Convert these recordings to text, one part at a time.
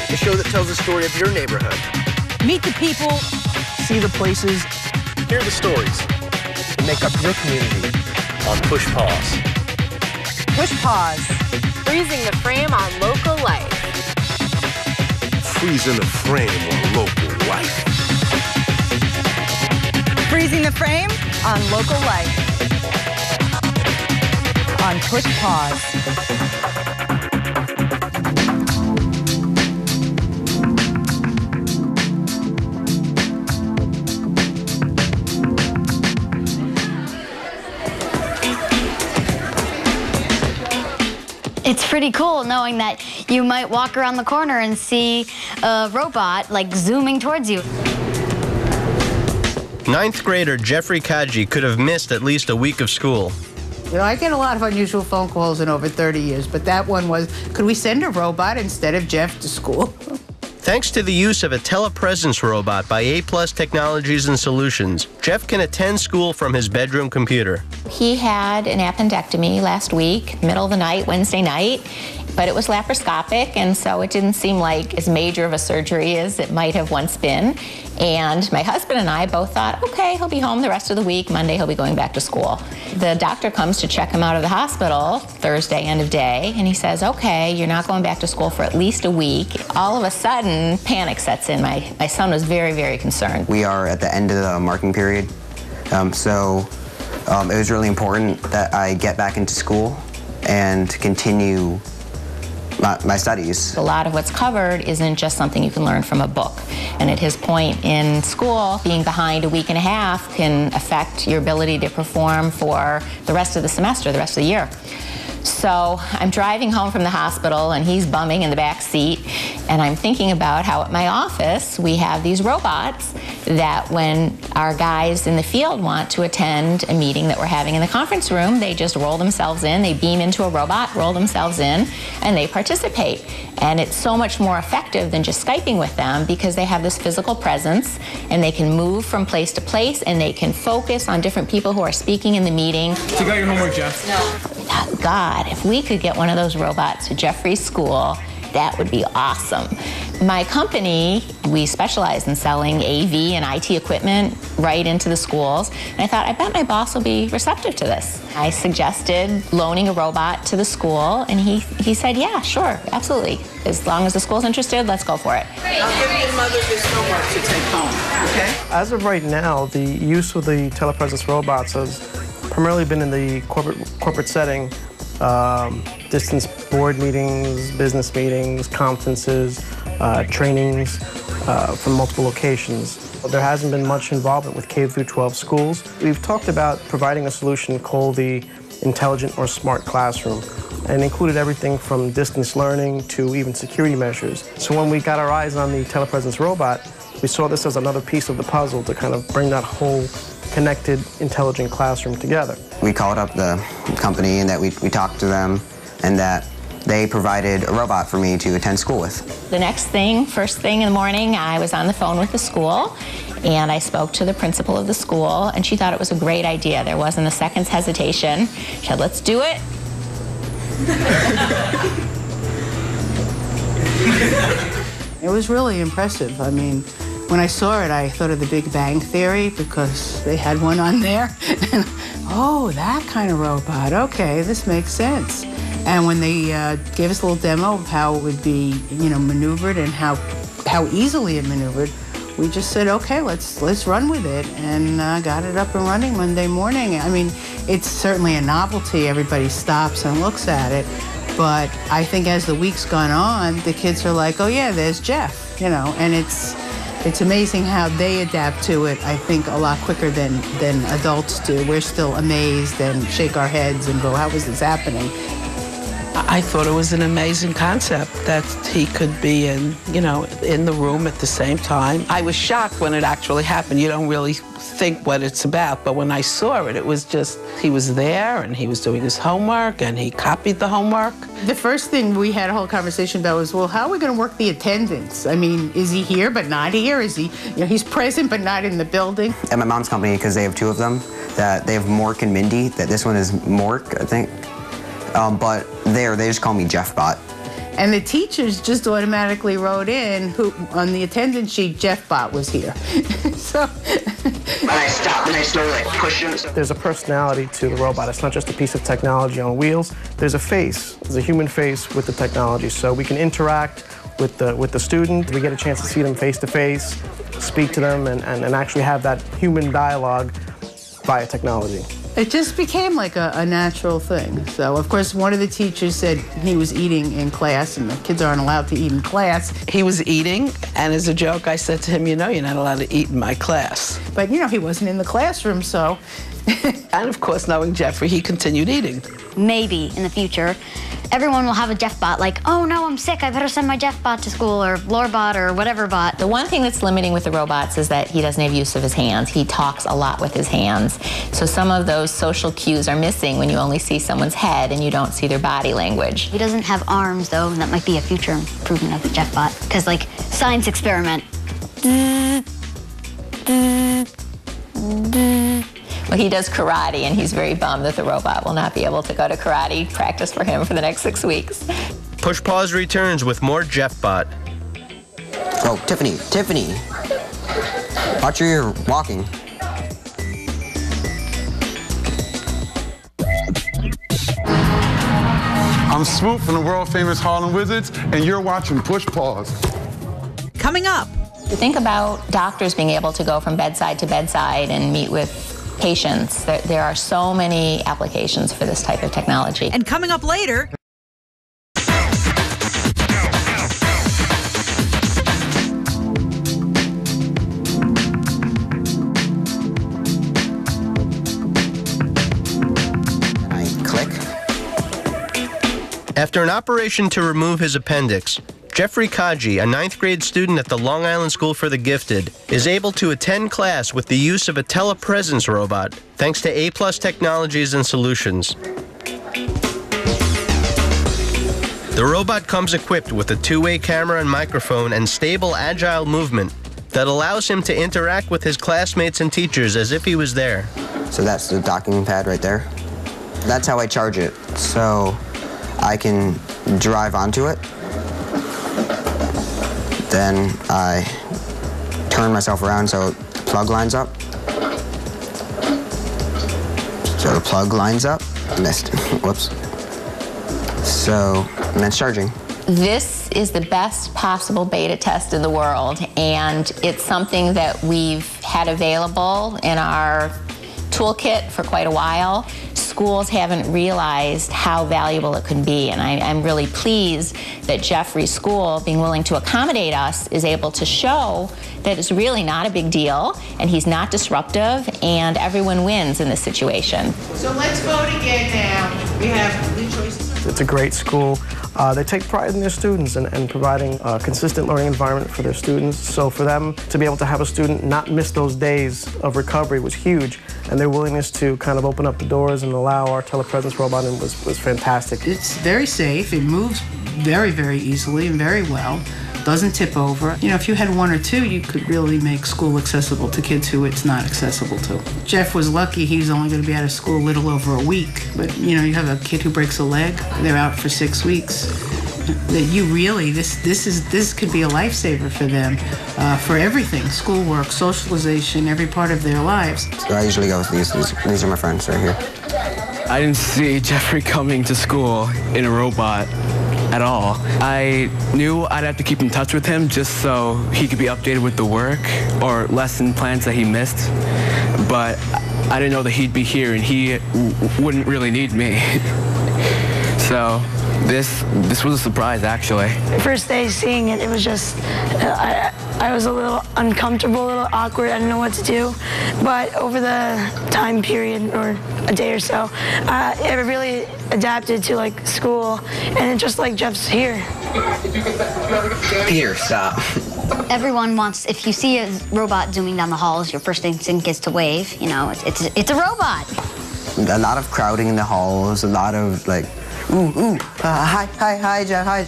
the show that tells the story of your neighborhood. Meet the people, see the places, hear the stories, and make up your community on Push Pause. Push Pause. Freezing the frame on local life. Freezing the frame on local life. Freezing the frame on local life. On Push Pause. It's pretty cool knowing that you might walk around the corner and see a robot like zooming towards you. Ninth grader Jeffrey Kaji could have missed at least a week of school. You know, I get a lot of unusual phone calls in over 30 years, but that one was, could we send a robot instead of Jeff to school? Thanks to the use of a telepresence robot by A+ Technologies and Solutions, Jeff can attend school from his bedroom computer. He had an appendectomy last week, middle of the night, Wednesday night, but it was laparoscopic, and so it didn't seem like as major of a surgery as it might have once been. And my husband and I both thought, okay, he'll be home the rest of the week. Monday, he'll be going back to school. The doctor comes to check him out of the hospital Thursday, end of day, and he says, okay, you're not going back to school for at least a week. All of a sudden, panic sets in. My son was very, very concerned. We are at the end of the marking period, so it was really important that I get back into school and continue my studies. A lot of what's covered isn't just something you can learn from a book. And at his point in school, being behind a week and a half can affect your ability to perform for the rest of the semester, the rest of the year. So I'm driving home from the hospital and he's bumming in the back seat, and I'm thinking about how at my office we have these robots that when our guys in the field want to attend a meeting that we're having in the conference room, they just roll themselves in, they beam into a robot, roll themselves in, and they participate. And it's so much more effective than just Skyping with them because they have this physical presence and they can move from place to place and they can focus on different people who are speaking in the meeting. So you got your homework, Jeff? No. God, if we could get one of those robots to Jeffrey's school, that would be awesome. My company, we specialize in selling AV and IT equipment right into the schools, and I thought, I bet my boss will be receptive to this. I suggested loaning a robot to the school, and he said, yeah, sure, absolutely. As long as the school's interested, let's go for it. I'll give your mother this homework to take home, okay? As of right now, the use of the telepresence robots has primarily been in the corporate setting. Distance board meetings, business meetings, conferences, trainings from multiple locations. There hasn't been much involvement with K through 12 schools. We've talked about providing a solution called the intelligent or smart classroom, and included everything from distance learning to even security measures. So when we got our eyes on the telepresence robot, we saw this as another piece of the puzzle to kind of bring that whole connected, intelligent classroom together. We called up the company and that we talked to them and that they provided a robot for me to attend school with. The next thing, first thing in the morning, I was on the phone with the school and I spoke to the principal of the school and she thought it was a great idea. There wasn't a second's hesitation. She said, let's do it. It was really impressive. I mean, when I saw it, I thought of the Big Bang Theory because they had one on there. And, oh, that kind of robot. Okay, this makes sense. And when they gave us a little demo of how it would be, maneuvered and how easily it maneuvered, we just said, okay, let's run with it, and got it up and running Monday morning. I mean, it's certainly a novelty. Everybody stops and looks at it. But I think as the week's gone on, the kids are like, oh yeah, there's Jeff, and it's amazing how they adapt to it, I think, a lot quicker than adults do. We're still amazed and shake our heads and go, how is this happening? I thought it was an amazing concept that he could be in the room at the same time. I was shocked when it actually happened. You don't really think what it's about, but when I saw it, it was just, he was there and he was doing his homework and he copied the homework. The first thing we had a whole conversation about was, well, how are we going to work the attendance? I mean, is he here but not here? Is he, he's present but not in the building? At my mom's company, because they have two of them, that they have Mork and Mindy, that this one is Mork, I think. But they just call me Jeff Bot. And the teachers just automatically wrote in who on the attendance sheet, Jeffbot was here. So when I stop and I slowly push him. There's a personality to the robot. It's not just a piece of technology on wheels. There's a face. There's a human face with the technology. So we can interact with the student. We get a chance to see them face to face, speak to them, and actually have that human dialogue via technology. It just became like a natural thing. So, of course, one of the teachers said he was eating in class, and the kids aren't allowed to eat in class. He was eating, and as a joke, I said to him, you know, you're not allowed to eat in my class. But, you know, he wasn't in the classroom, so... And, of course, knowing Jeffrey, he continued eating. Maybe in the future, everyone will have a Jeffbot, like, oh no, I'm sick, I better send my Jeffbot to school, or Lorebot, or whatever bot. The one thing that's limiting with the robots is that he doesn't have use of his hands. He talks a lot with his hands. So some of those social cues are missing when you only see someone's head and you don't see their body language. He doesn't have arms, though, and that might be a future improvement of the Jeffbot. Because, like, science experiment. Well, he does karate, and he's very bummed that the robot will not be able to go to karate practice for him for the next 6 weeks. Push Pause returns with more Jeffbot. Oh, Tiffany, watch where you're walking. I'm Swoop from the world-famous Harlem Wizards, and you're watching Push Pause. Coming up. Think about doctors being able to go from bedside to bedside and meet with patients. There are so many applications for this type of technology. And coming up later. After an operation to remove his appendix, Jeffrey Kaji, a 9th grade student at the Long Island School for the Gifted, is able to attend class with the use of a telepresence robot, thanks to A+ Technologies and Solutions. The robot comes equipped with a 2-way camera and microphone and stable, agile movement that allows him to interact with his classmates and teachers as if he was there. So that's the docking pad right there. That's how I charge it. So I can drive onto it. Then I turn myself around so the plug lines up. So the plug lines up. Missed. Whoops. So, and then charging. This is the best possible beta test in the world, and it's something that we've had available in our toolkit for quite a while. Schools haven't realized how valuable it could be, and I'm really pleased that Jeffrey's school, being willing to accommodate us, is able to show that it's really not a big deal, and he's not disruptive, and everyone wins in this situation. So let's vote again now. We have the choices. It's a great school. They take pride in their students and providing a consistent learning environment for their students. So for them to be able to have a student not miss those days of recovery was huge. And their willingness to kind of open up the doors and allow our telepresence robot in was fantastic. It's very safe. It moves very, very easily and very well. Doesn't tip over. You know, if you had one or two, you could really make school accessible to kids who it's not accessible to. Jeff was lucky. He's only going to be out of school a little over a week. But, you know, you have a kid who breaks a leg, they're out for 6 weeks. That you really, this could be a lifesaver for them, for everything, schoolwork, socialization, every part of their lives. So I usually go with these. These are my friends right here. I didn't see Jeffrey coming to school in a robot at all. I knew I'd have to keep in touch with him just so he could be updated with the work or lesson plans that he missed, but I didn't know that he'd be here and he wouldn't really need me. So this was a surprise, actually. First day seeing it, it was just, I was a little uncomfortable, a little awkward. I didn't know what to do. But over the time period, or a day or so, it really adapted to like school, and just like Jeff's here. Peter, stop. Everyone wants, if you see a robot zooming down the halls, your first instinct is to wave. You know, it's a robot. A lot of crowding in the halls, a lot of like, ooh, hi, Jeff, hi.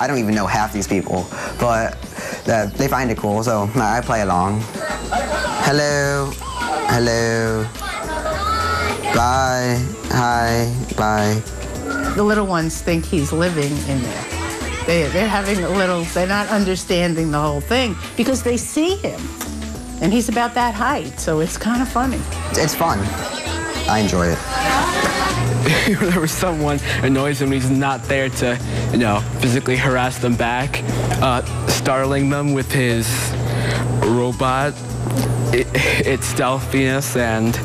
I don't even know half these people, but they find it cool, so I play along. Hello, hello. Bye. Hi. Bye. The little ones think he's living in there. They're having a little, they're not understanding the whole thing because they see him. And he's about that height, so it's kind of funny. It's fun. I enjoy it. Whenever someone annoys him, he's not there to, physically harass them back. Startling them with his robot, its stealthiness, and...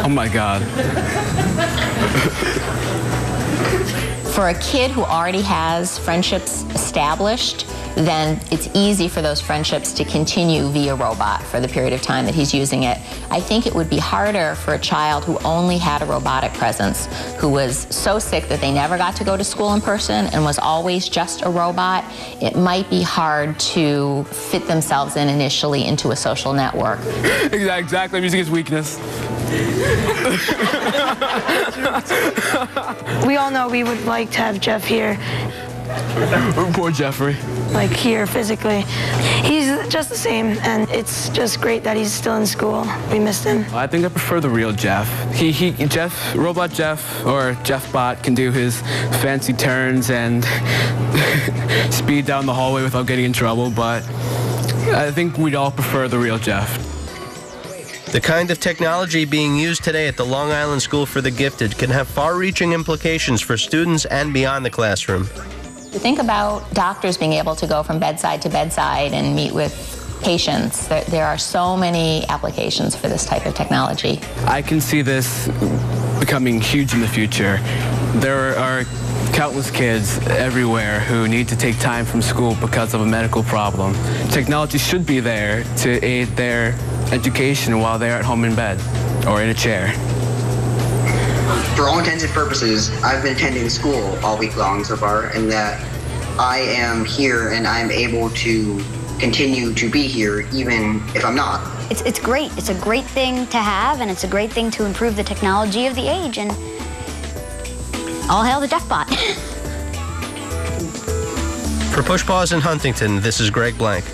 Oh my God. For a kid who already has friendships established, then it's easy for those friendships to continue via robot for the period of time that he's using it. I think it would be harder for a child who only had a robotic presence, who was so sick that they never got to go to school in person and was always just a robot. It might be hard to fit themselves in initially into a social network. Exactly, I'm using his weakness. We all know we would like to have Jeff here. Poor Jeffrey. Like here physically. He's just the same, and it's just great that he's still in school. We missed him. I think I prefer the real Jeff. Robot Jeff, or JeffBot, can do his fancy turns and speed down the hallway without getting in trouble, but I think we'd all prefer the real Jeff. The kind of technology being used today at the Long Island School for the Gifted can have far-reaching implications for students and beyond the classroom. Think about doctors being able to go from bedside to bedside and meet with patients. There are so many applications for this type of technology. I can see this becoming huge in the future. There are countless kids everywhere who need to take time from school because of a medical problem. Technology should be there to aid their education while they're at home in bed or in a chair. For all intents and purposes, I've been attending school all week long so far, and that I am here and I'm able to continue to be here even if I'm not. It's great. It's a great thing to have, and it's a great thing to improve the technology of the age, and all hail the JeffBot. For Push Pause in Huntington, this is Greg Blank.